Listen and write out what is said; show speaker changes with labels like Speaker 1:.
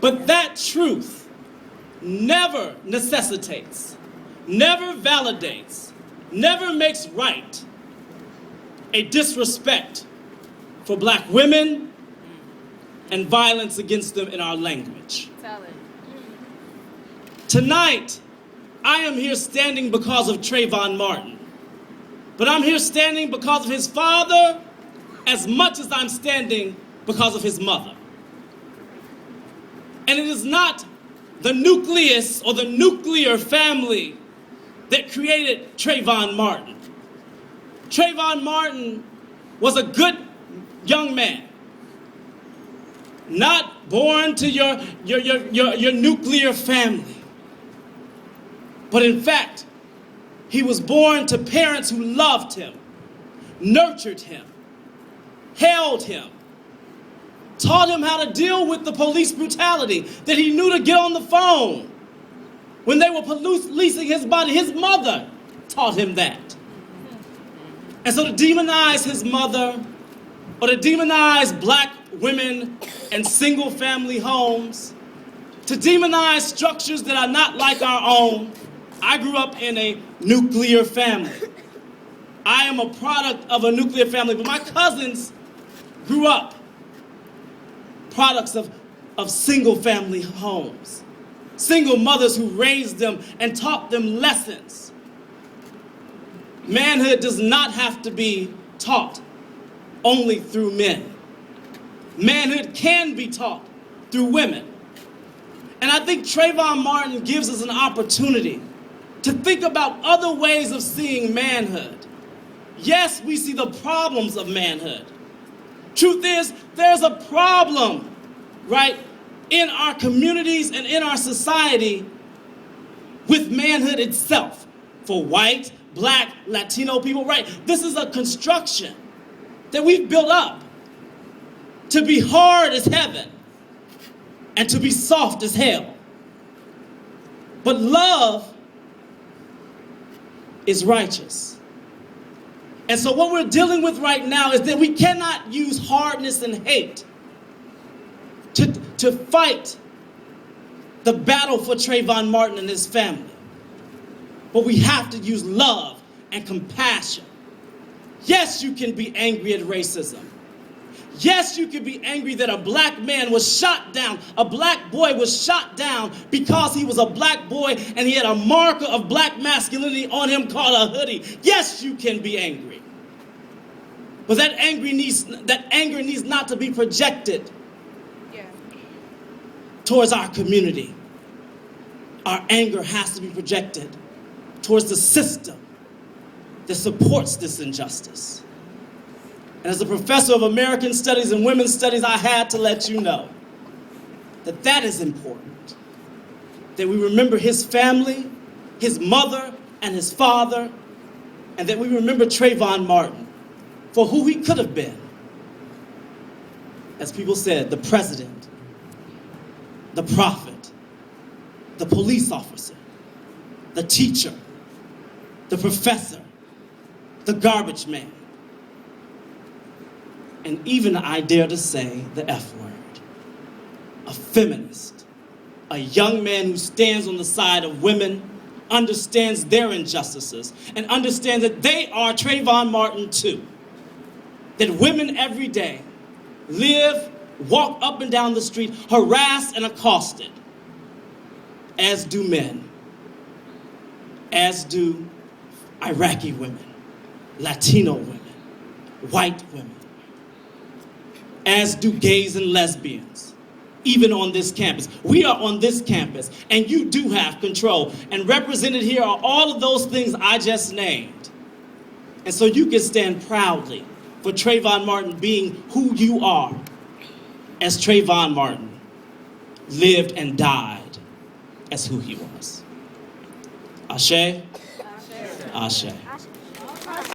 Speaker 1: But that truth never necessitates, never validates, never makes right a disrespect for black women and violence against them in our language.
Speaker 2: Tell it.
Speaker 1: Tonight, I am here standing because of Trayvon Martin, but I'm here standing because of his father as much as I'm standing because of his mother. And it is not the nucleus or the nuclear family that created Trayvon Martin. Trayvon Martin was a good young man, not born to your nuclear family. But in fact, he was born to parents who loved him, nurtured him, held him, taught him how to deal with the police brutality, that he knew to get on the phone when they were policing his body. His mother taught him that. And so to demonize his mother, or to demonize black women and single family homes, to demonize structures that are not like our own. I grew up in a nuclear family. I am a product of a nuclear family, but my cousins grew up products of single family homes, single mothers who raised them and taught them lessons. Manhood does not have to be taught only through men. Manhood can be taught through women. And I think Trayvon Martin gives us an opportunity to think about other ways of seeing manhood. Yes, we see the problems of manhood. Truth is, there's a problem, right, in our communities and in our society with manhood itself. For white, black, Latino people, right? This is a construction that we've built up to be hard as heaven and to be soft as hell. But love is righteous. And so what we're dealing with right now is that we cannot use hardness and hate to fight the battle for Trayvon Martin and his family. But we have to use love and compassion. Yes, you can be angry at racism. Yes, you can be angry that a black man was shot down, a black boy was shot down because he was a black boy and he had a marker of black masculinity on him called a hoodie. Yes, you can be angry. But that anger needs not to be projected towards our community. Our anger has to be projected towards the system that supports this injustice. And as a professor of American Studies and Women's Studies, I had to let you know that that is important. That we remember his family, his mother, and his father, and that we remember Trayvon Martin for who he could have been. As people said, the president, the prophet, the police officer, the teacher, the professor, the garbage man, and even, I dare to say, the F word, a feminist, a young man who stands on the side of women, understands their injustices, and understands that they are Trayvon Martin too. That women every day walk up and down the street harassed and accosted, as do men, as do Iraqi women, Latino women, white women, as do gays and lesbians, even on this campus. We are on this campus, and you do have control. And represented here are all of those things I just named. And so you can stand proudly for Trayvon Martin being who you are, as Trayvon Martin lived and died as who he was. Ashe? Ashe. Ashe.